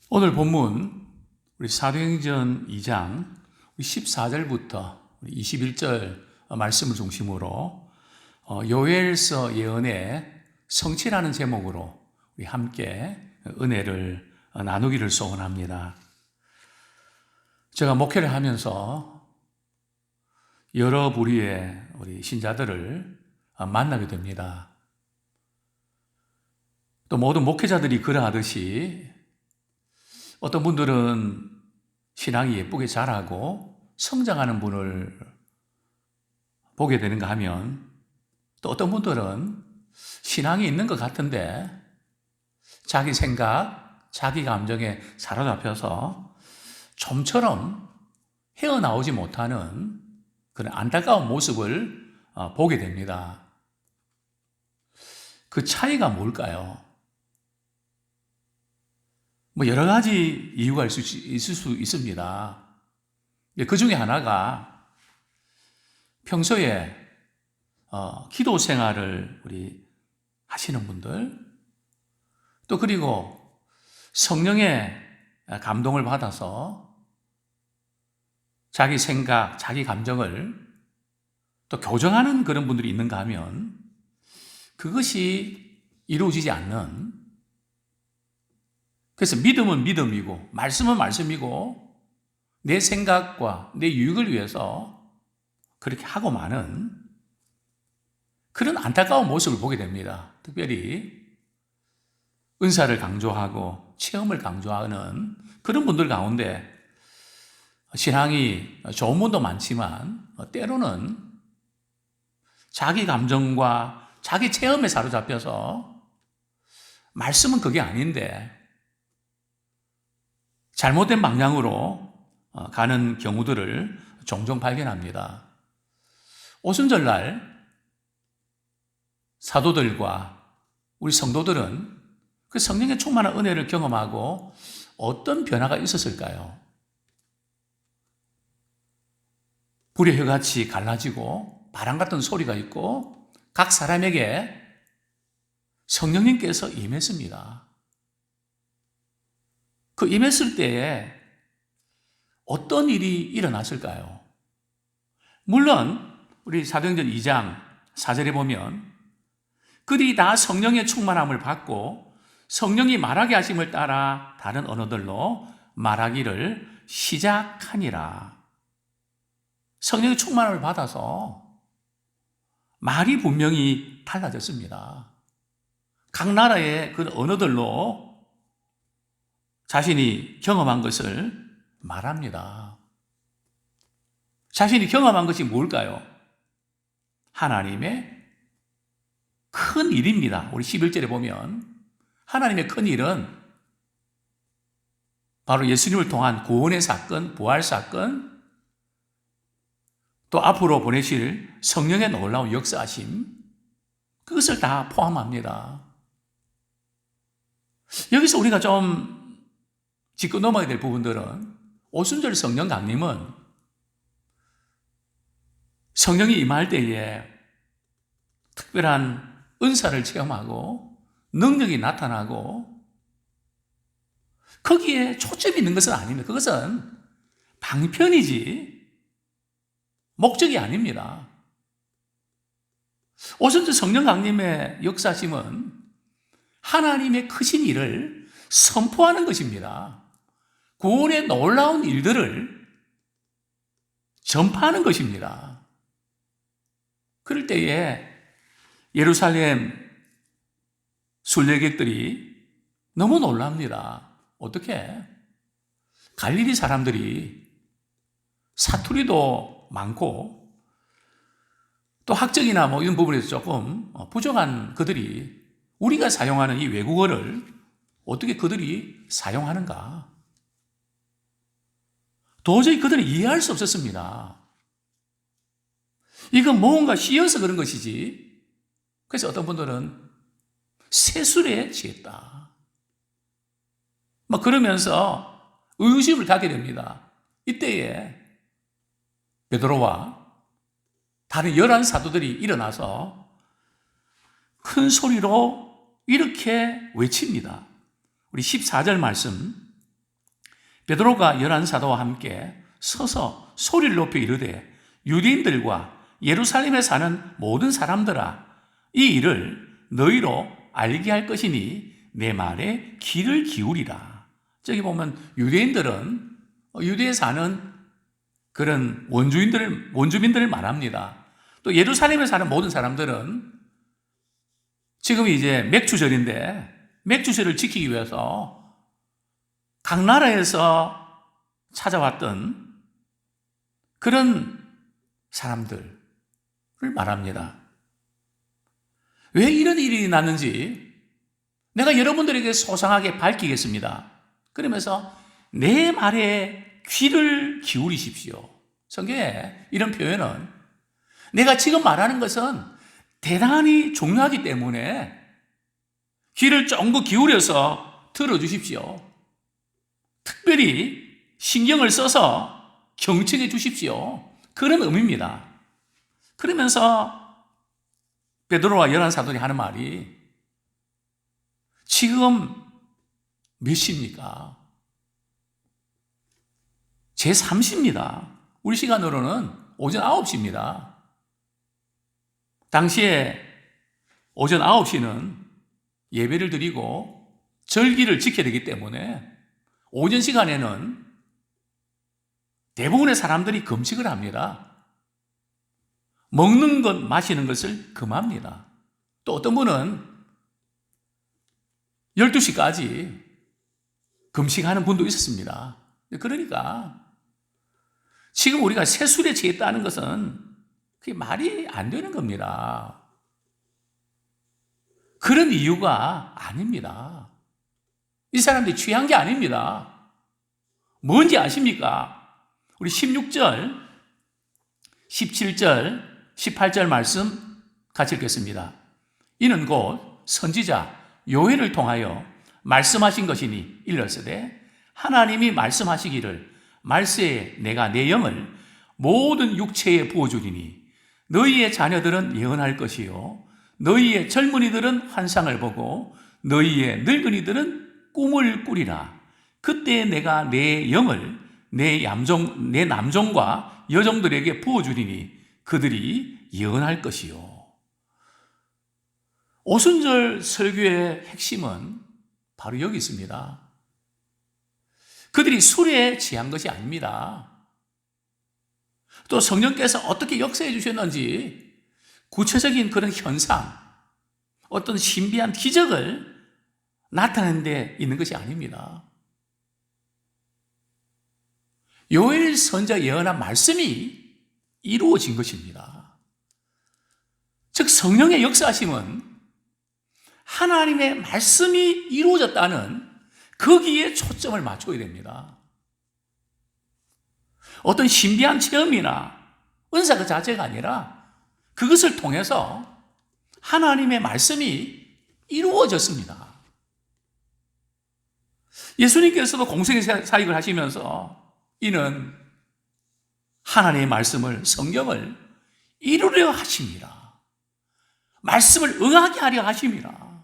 오늘 본문 우리 사도행전 2장 14절부터 21절 말씀을 중심으로 요엘서 예언의 성취라는 제목으로 우리 함께 은혜를 나누기를 소원합니다. 제가 목회를 하면서 여러 부류의 우리 신자들을 만나게 됩니다. 또 모든 목회자들이 그러하듯이 어떤 분들은 신앙이 예쁘게 자라고 성장하는 분을 보게 되는가 하면 또 어떤 분들은 신앙이 있는 것 같은데 자기 생각, 자기 감정에 사로잡혀서 좀처럼 헤어나오지 못하는 그런 안타까운 모습을 보게 됩니다. 그 차이가 뭘까요? 여러 가지 이유가 있을 수 있습니다. 그 중에 하나가 평소에 기도 생활을 우리 하시는 분들, 또 그리고 성령의 감동을 받아서 자기 생각, 자기 감정을 또 교정하는 그런 분들이 있는가 하면 그것이 이루어지지 않는, 그래서 믿음은 믿음이고 말씀은 말씀이고 내 생각과 내 유익을 위해서 그렇게 하고 마는 그런 안타까운 모습을 보게 됩니다. 특별히 은사를 강조하고 체험을 강조하는 그런 분들 가운데 신앙이 좋은 분도 많지만 때로는 자기 감정과 자기 체험에 사로잡혀서 말씀은 그게 아닌데 잘못된 방향으로 가는 경우들을 종종 발견합니다. 오순절날 사도들과 우리 성도들은 그 성령의 충만한 은혜를 경험하고 어떤 변화가 있었을까요? 불의 혀같이 갈라지고 바람 같은 소리가 있고 각 사람에게 성령님께서 임했습니다. 그 임했을 때에 어떤 일이 일어났을까요? 물론 우리 사도행전 2장 4절에 보면 그들이 다 성령의 충만함을 받고 성령이 말하게 하심을 따라 다른 언어들로 말하기를 시작하니라. 성령의 충만함을 받아서 말이 분명히 달라졌습니다. 각 나라의 그 언어들로 자신이 경험한 것을 말합니다. 자신이 경험한 것이 뭘까요? 하나님의 큰 일입니다. 우리 11절에 보면 하나님의 큰 일은 바로 예수님을 통한 구원의 사건, 부활 사건, 또 앞으로 보내실 성령의 놀라운 역사하심, 그것을 다 포함합니다. 여기서 우리가 좀 짚고 넘어야 될 부분들은 오순절 성령 강림은 성령이 임할 때에 특별한 은사를 체험하고 능력이 나타나고 거기에 초점이 있는 것은 아닙니다. 그것은 방편이지 목적이 아닙니다. 오순절 성령 강림의 역사심은 하나님의 크신 일을 선포하는 것입니다. 구원의 놀라운 일들을 전파하는 것입니다. 그럴 때에 예루살렘 순례객들이 너무 놀랍니다. 어떻게? 갈릴리 사람들이 사투리도 많고 또 학적이나 이런 부분에서 조금 부족한 그들이 우리가 사용하는 이 외국어를 어떻게 그들이 사용하는가? 도저히 그들은 이해할 수 없었습니다. 이건 뭔가 씌어서 그런 것이지. 그래서 어떤 분들은 세술에 취했다. 그러면서 의구심을 갖게 됩니다. 이때에 베드로와 다른 11 사도들이 일어나서 큰 소리로 이렇게 외칩니다. 우리 14절 말씀 베드로가 11사도와 함께 서서 소리를 높여 이르되 유대인들과 예루살렘에 사는 모든 사람들아 이 일을 너희로 알게 할 것이니 내 말에 귀를 기울이라. 저기 보면 유대인들은 유대에 사는 그런 원주민들을 말합니다. 또 예루살렘에 사는 모든 사람들은 지금 이제 맥주절인데 맥주절을 지키기 위해서 각 나라에서 찾아왔던 그런 사람들을 말합니다. 왜 이런 일이 났는지 내가 여러분들에게 소상하게 밝히겠습니다. 그러면서 내 말에 귀를 기울이십시오. 성경에 이런 표현은 내가 지금 말하는 것은 대단히 중요하기 때문에 귀를 쫑긋 기울여서 들어주십시오. 특별히 신경을 써서 경청해 주십시오. 그런 의미입니다. 그러면서 베드로와 11사도들이 하는 말이 지금 몇 시입니까? 제3시입니다. 우리 시간으로는 오전 9시입니다. 당시에 오전 9시는 예배를 드리고 절기를 지켜야 되기 때문에 오전 시간에는 대부분의 사람들이 금식을 합니다. 먹는 것, 마시는 것을 금합니다. 또 어떤 분은 12시까지 금식하는 분도 있었습니다. 그러니까 지금 우리가 세술에 취했다는 것은 그게 말이 안 되는 겁니다. 그런 이유가 아닙니다. 이 사람들이 취한 게 아닙니다. 뭔지 아십니까? 우리 16절, 17절, 18절 말씀 같이 읽겠습니다. 이는 곧 선지자 요엘을 통하여 말씀하신 것이니 일렀으되 하나님이 말씀하시기를 말세에 내가 내 영을 모든 육체에 부어주리니 너희의 자녀들은 예언할 것이요 너희의 젊은이들은 환상을 보고 너희의 늙은이들은 꿈을 꾸리라. 그때 내가 내 영을 내 남종과 여종들에게 부어주리니 그들이 예언할 것이요. 오순절 설교의 핵심은 바로 여기 있습니다. 그들이 술에 취한 것이 아닙니다. 또 성령께서 어떻게 역사해 주셨는지 구체적인 그런 현상, 어떤 신비한 기적을 나타내는 데 있는 것이 아닙니다. 요엘 선지자 예언한 말씀이 이루어진 것입니다. 즉 성령의 역사하심은 하나님의 말씀이 이루어졌다는 거기에 초점을 맞춰야 됩니다. 어떤 신비한 체험이나 은사 그 자체가 아니라 그것을 통해서 하나님의 말씀이 이루어졌습니다. 예수님께서도 공생의 사역을 하시면서 이는 하나님의 말씀을, 성경을 이루려 하십니다. 말씀을 응하게 하려 하십니다.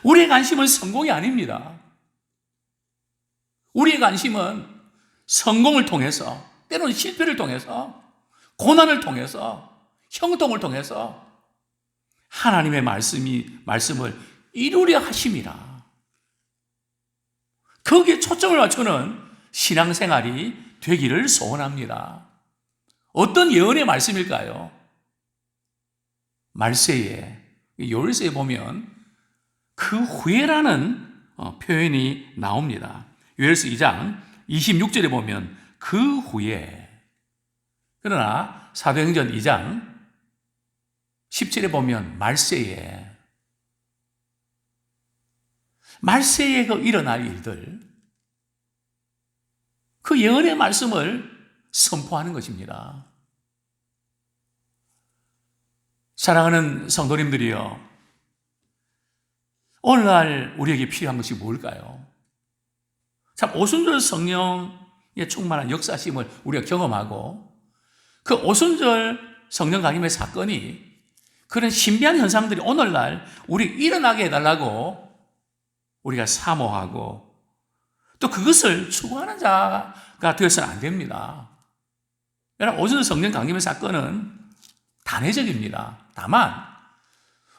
우리의 관심은 성공이 아닙니다. 우리의 관심은 성공을 통해서, 때로는 실패를 통해서, 고난을 통해서, 형통을 통해서 하나님의 말씀을 이루려 하심이라. 거기에 초점을 맞추는 신앙생활이 되기를 소원합니다. 어떤 예언의 말씀일까요? 말세에, 요엘서에 보면 그 후에라는 표현이 나옵니다. 요엘서 2장 26절에 보면 그 후에. 그러나 사도행전 2장 10절에 보면 말세에 그 일어날 일들, 그 예언의 말씀을 선포하는 것입니다. 사랑하는 성도님들이여, 오늘날 우리에게 필요한 것이 뭘까요? 참 오순절 성령에 충만한 역사심을 우리가 경험하고 그 오순절 성령 강림의 사건이 그런 신비한 현상들이 오늘날 우리 일어나게 해달라고 우리가 사모하고 또 그것을 추구하는 자가 되어서는 안 됩니다. 여러분, 오순절 성령 강림의 사건은 단회적입니다. 다만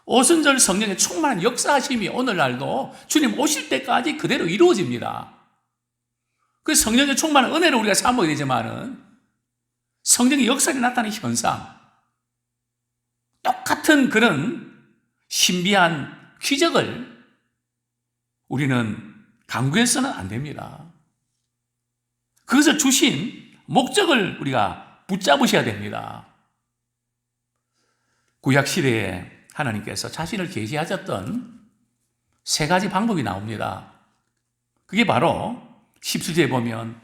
오순절 성령의 충만한 역사하심이 오늘날도 주님 오실 때까지 그대로 이루어집니다. 그 성령의 충만한 은혜를 우리가 삼아야 되지만은 성령의 역사에 나타나는 현상, 똑같은 그런 신비한 기적을 우리는 강구해서는 안 됩니다. 그것을 주신 목적을 우리가 붙잡으셔야 됩니다. 구약시대에 하나님께서 자신을 계시하셨던 세 가지 방법이 나옵니다. 그게 바로 17절에 보면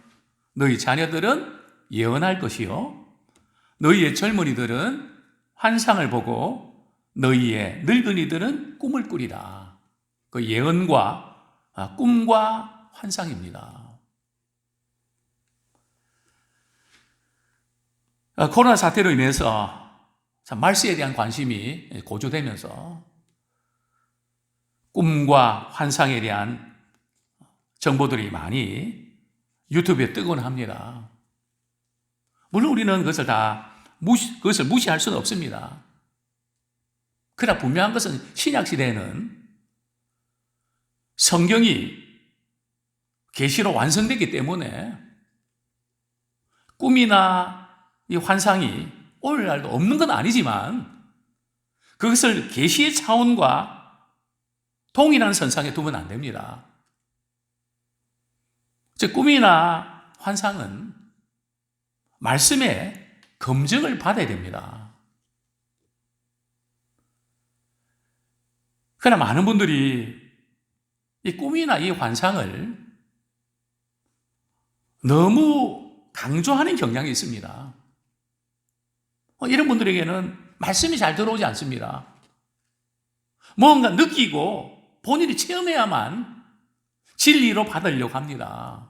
너희 자녀들은 예언할 것이요 너희의 젊은이들은 환상을 보고 너희의 늙은이들은 꿈을 꾸리라. 그 예언과 꿈과 환상입니다. 코로나 사태로 인해서 말세에 대한 관심이 고조되면서 꿈과 환상에 대한 정보들이 많이 유튜브에 뜨곤 합니다. 물론 우리는 그것을 무시할 수는 없습니다. 그러나 분명한 것은 신약시대에는 성경이 계시로 완성됐기 때문에 꿈이나 이 환상이 오늘날도 없는 건 아니지만 그것을 계시의 차원과 동일한 선상에 두면 안 됩니다. 즉 꿈이나 환상은 말씀의 검증을 받아야 됩니다. 그러나 많은 분들이 이 꿈이나 이 환상을 너무 강조하는 경향이 있습니다. 이런 분들에게는 말씀이 잘 들어오지 않습니다. 뭔가 느끼고 본인이 체험해야만 진리로 받으려고 합니다.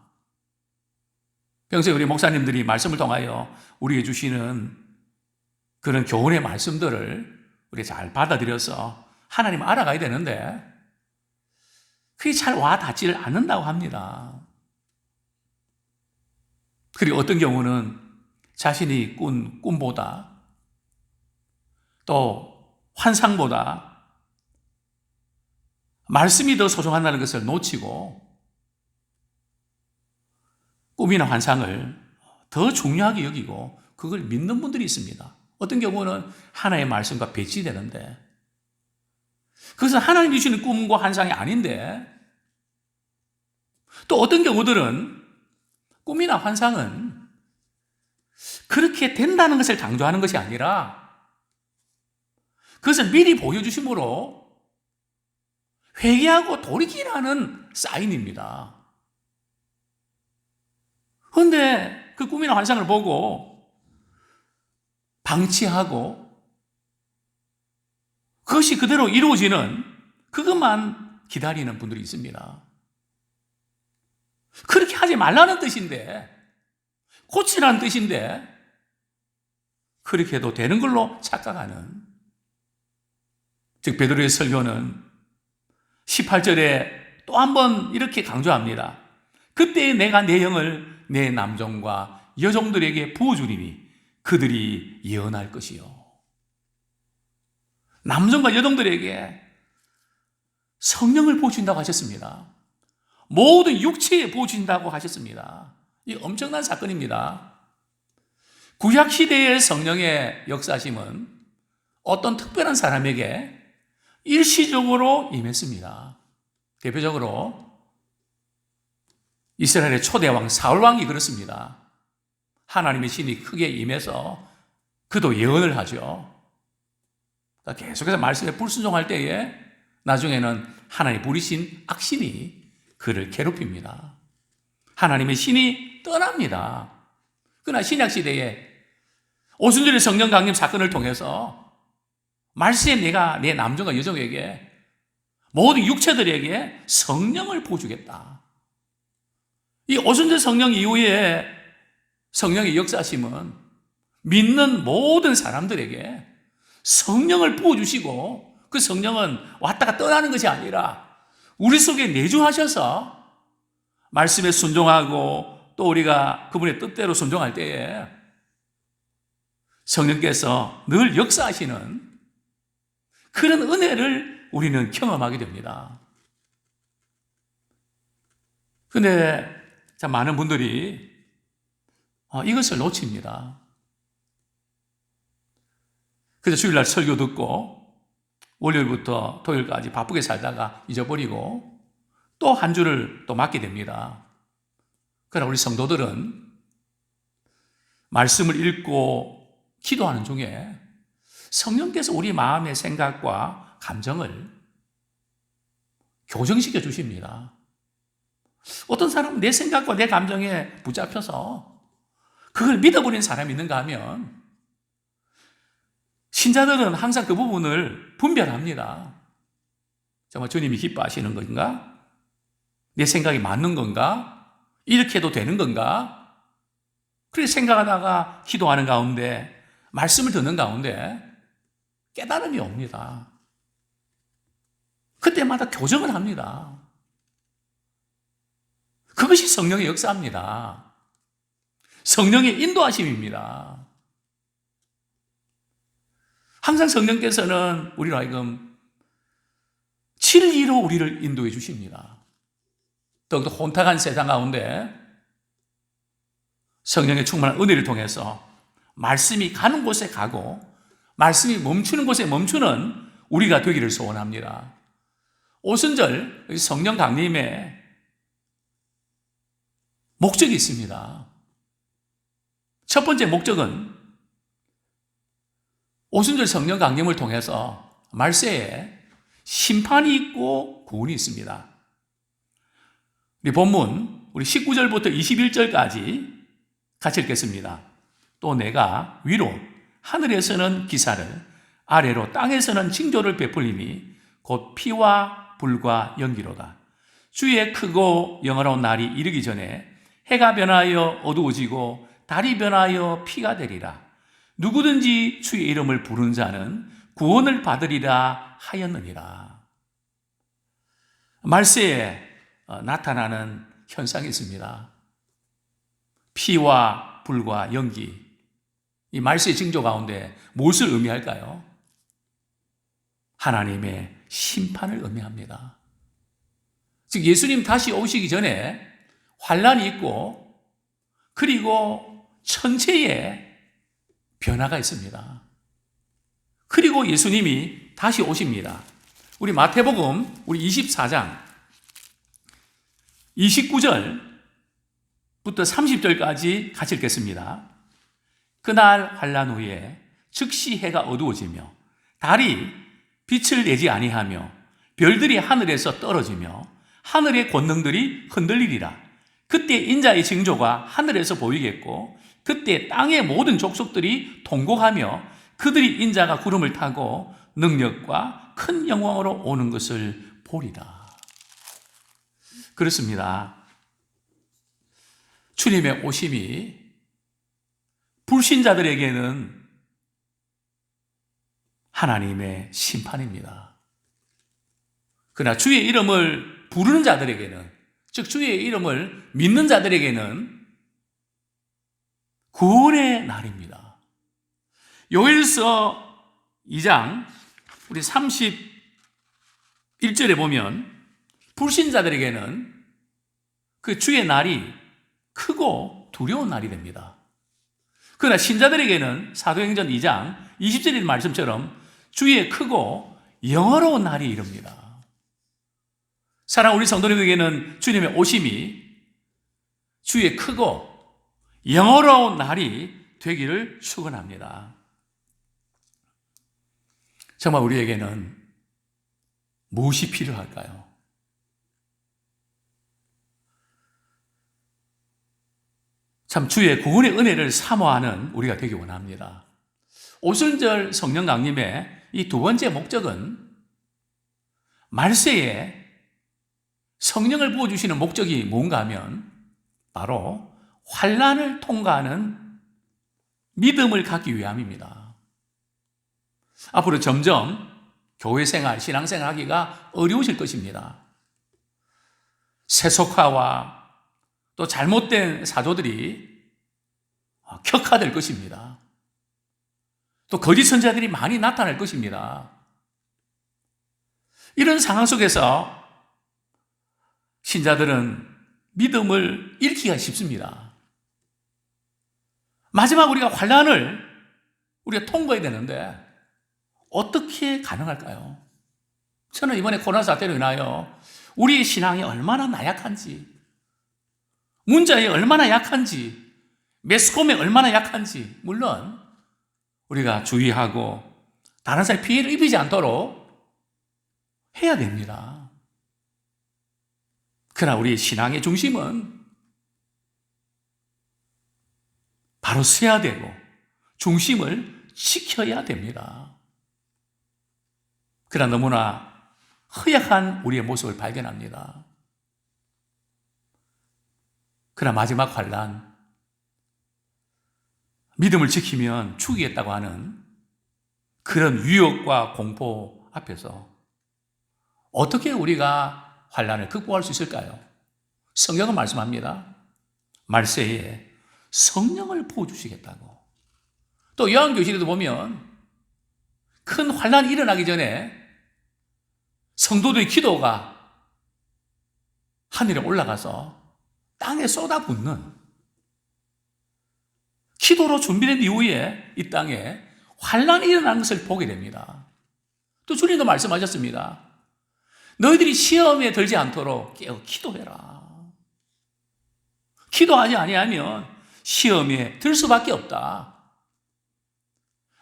평소에 우리 목사님들이 말씀을 통하여 우리에게 주시는 그런 교훈의 말씀들을 우리가 잘 받아들여서 하나님을 알아가야 되는데 그게 잘 와닿지를 않는다고 합니다. 그리고 어떤 경우는 자신이 꾼 꿈보다 또 환상보다 말씀이 더 소중하다는 것을 놓치고 꿈이나 환상을 더 중요하게 여기고 그걸 믿는 분들이 있습니다. 어떤 경우는 하나의 말씀과 배치되는데 그것은 하나님이 주시는 꿈과 환상이 아닌데 또 어떤 경우들은 꿈이나 환상은 그렇게 된다는 것을 강조하는 것이 아니라 그것을 미리 보여주심으로 회개하고 돌이키라는 사인입니다. 그런데 그 꿈이나 환상을 보고 방치하고 그것이 그대로 이루어지는 그것만 기다리는 분들이 있습니다. 그렇게 하지 말라는 뜻인데, 고치라는 뜻인데 그렇게 해도 되는 걸로 착각하는, 즉 베드로의 설교는 18절에 또 한 번 이렇게 강조합니다. 그때 내가 내 영을 내 남종과 여종들에게 부어주리니 그들이 예언할 것이요. 남종과 여종들에게 성령을 부어준다고 하셨습니다. 모든 육체에 부어준다고 하셨습니다. 이 엄청난 사건입니다. 구약시대의 성령의 역사심은 어떤 특별한 사람에게 일시적으로 임했습니다. 대표적으로 이스라엘의 초대왕 사울왕이 그렇습니다. 하나님의 신이 크게 임해서 그도 예언을 하죠. 그러니까 계속해서 말씀에 불순종할 때에 나중에는 하나님이 부리신 악신이 그를 괴롭힙니다. 하나님의 신이 떠납니다. 그러나 신약시대에 오순절의 성령 강림 사건을 통해서 말세에 내가 내 남종과 여종에게 모든 육체들에게 성령을 부어주겠다. 이 오순절 성령 이후에 성령의 역사심은 믿는 모든 사람들에게 성령을 부어주시고 그 성령은 왔다가 떠나는 것이 아니라 우리 속에 내주하셔서 말씀에 순종하고 또 우리가 그분의 뜻대로 순종할 때에 성령께서 늘 역사하시는 그런 은혜를 우리는 경험하게 됩니다. 근데 참 많은 분들이 이것을 놓칩니다. 그래서 주일날 설교 듣고 월요일부터 토요일까지 바쁘게 살다가 잊어버리고 또 한 주를 또 맞게 됩니다. 그러나 우리 성도들은 말씀을 읽고 기도하는 중에 성령께서 우리 마음의 생각과 감정을 교정시켜 주십니다. 어떤 사람은 내 생각과 내 감정에 붙잡혀서 그걸 믿어버린 사람이 있는가 하면 신자들은 항상 그 부분을 분별합니다. 정말 주님이 기뻐하시는 건가? 내 생각이 맞는 건가? 이렇게 해도 되는 건가? 그렇게 생각하다가 기도하는 가운데, 말씀을 듣는 가운데 깨달음이 옵니다. 그때마다 교정을 합니다. 그것이 성령의 역사입니다. 성령의 인도하심입니다. 항상 성령께서는 우리로 하여금 진리로 우리를 인도해 주십니다. 더욱더 혼탁한 세상 가운데 성령의 충만한 은혜를 통해서 말씀이 가는 곳에 가고 말씀이 멈추는 곳에 멈추는 우리가 되기를 소원합니다. 오순절 성령 강림에 목적이 있습니다. 첫 번째 목적은 오순절 성령 강림을 통해서 말세에 심판이 있고 구원이 있습니다. 우리 본문 우리 19절부터 21절까지 같이 읽겠습니다. 또 내가 위로 하늘에서는 기사를 아래로 땅에서는 징조를 베풀리니 곧 피와 불과 연기로다. 주의 크고 영화로운 날이 이르기 전에 해가 변하여 어두워지고 달이 변하여 피가 되리라. 누구든지 주의 이름을 부르는 자는 구원을 받으리라 하였느니라. 말세에 나타나는 현상이 있습니다. 피와 불과 연기. 이 말세의 징조 가운데 무엇을 의미할까요? 하나님의 심판을 의미합니다. 즉 예수님 다시 오시기 전에 환란이 있고 그리고 천체에 변화가 있습니다. 그리고 예수님이 다시 오십니다. 우리 마태복음 우리 24장 29절부터 30절까지 같이 읽겠습니다. 그날 환란 후에 즉시 해가 어두워지며 달이 빛을 내지 아니하며 별들이 하늘에서 떨어지며 하늘의 권능들이 흔들리리라. 그때 인자의 징조가 하늘에서 보이겠고 그때 땅의 모든 족속들이 통곡하며 그들이 인자가 구름을 타고 능력과 큰 영광으로 오는 것을 보리라. 그렇습니다. 주님의 오심이 불신자들에게는 하나님의 심판입니다. 그러나 주의 이름을 부르는 자들에게는, 즉 주의 이름을 믿는 자들에게는 구원의 날입니다. 요엘서 2장 우리 31절에 보면 불신자들에게는 그 주의 날이 크고 두려운 날이 됩니다. 그러나 신자들에게는 사도행전 2장 20절의 말씀처럼 주의 크고 영화로운 날이 이릅니다. 사랑하는 우리 성도님에게는 주님의 오심이 주의 크고 영화로운 날이 되기를 축원합니다. 정말 우리에게는 무엇이 필요할까요? 참 주의 구원의 은혜를 사모하는 우리가 되기 원합니다. 오순절 성령 강림의 이 두 번째 목적은 말세에 성령을 부어주시는 목적이 뭔가 하면 바로 환란을 통과하는 믿음을 갖기 위함입니다. 앞으로 점점 교회 생활, 신앙생활 하기가 어려우실 것입니다. 세속화와 또 잘못된 사도들이 격화될 것입니다. 또 거짓 선자들이 많이 나타날 것입니다. 이런 상황 속에서 신자들은 믿음을 잃기가 쉽습니다. 마지막 우리가 환난을 우리가 통과해야 되는데 어떻게 가능할까요? 저는 이번에 코로나 사태로 인하여 우리의 신앙이 얼마나 나약한지, 문자에 얼마나 약한지, 매스컴에 얼마나 약한지 물론 우리가 주의하고 다른 사람이 피해를 입히지 않도록 해야 됩니다. 그러나 우리 신앙의 중심은 바로 서야 되고 중심을 지켜야 됩니다. 그러나 너무나 허약한 우리의 모습을 발견합니다. 그러나 마지막 환난, 믿음을 지키면 죽이겠다고 하는 그런 위협과 공포 앞에서 어떻게 우리가 환난을 극복할 수 있을까요? 성경은 말씀합니다. 말세에 성령을 부어주시겠다고. 또 요한계시록에도 보면 큰 환난이 일어나기 전에 성도들의 기도가 하늘에 올라가서 땅에 쏟아붓는, 기도로 준비된 이후에 이 땅에 환난이 일어나는 것을 보게 됩니다. 또 주님도 말씀하셨습니다. 너희들이 시험에 들지 않도록 깨어 기도해라. 기도하지 아니하면 시험에 들 수밖에 없다.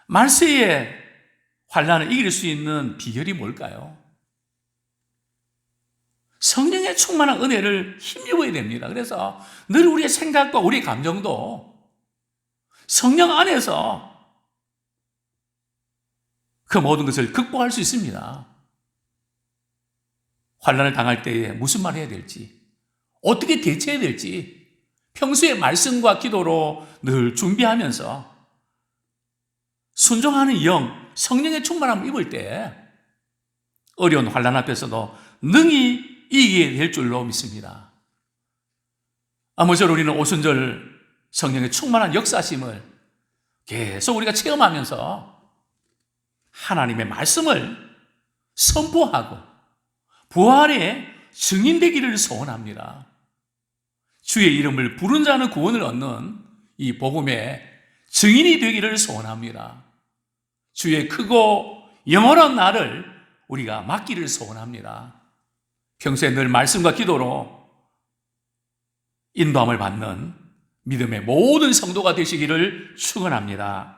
말세에 환난을 이길 수 있는 비결이 뭘까요? 성령의 충만한 은혜를 힘입어야 됩니다. 그래서 늘 우리의 생각과 우리의 감정도 성령 안에서 그 모든 것을 극복할 수 있습니다. 환난을 당할 때에 무슨 말 해야 될지, 어떻게 대처해야 될지 평소에 말씀과 기도로 늘 준비하면서 순종하는 영, 성령의 충만함을 입을 때 어려운 환난 앞에서도 능히 이기게 될 줄로 믿습니다. 아무쪼록 우리는 오순절 성령의 충만한 역사심을 계속 우리가 체험하면서 하나님의 말씀을 선포하고 부활의 증인되기를 소원합니다. 주의 이름을 부른 자는 구원을 얻는 이 복음의 증인이 되기를 소원합니다. 주의 크고 영원한 날을 우리가 맡기를 소원합니다. 평소에 늘 말씀과 기도로 인도함을 받는 믿음의 모든 성도가 되시기를 축원합니다.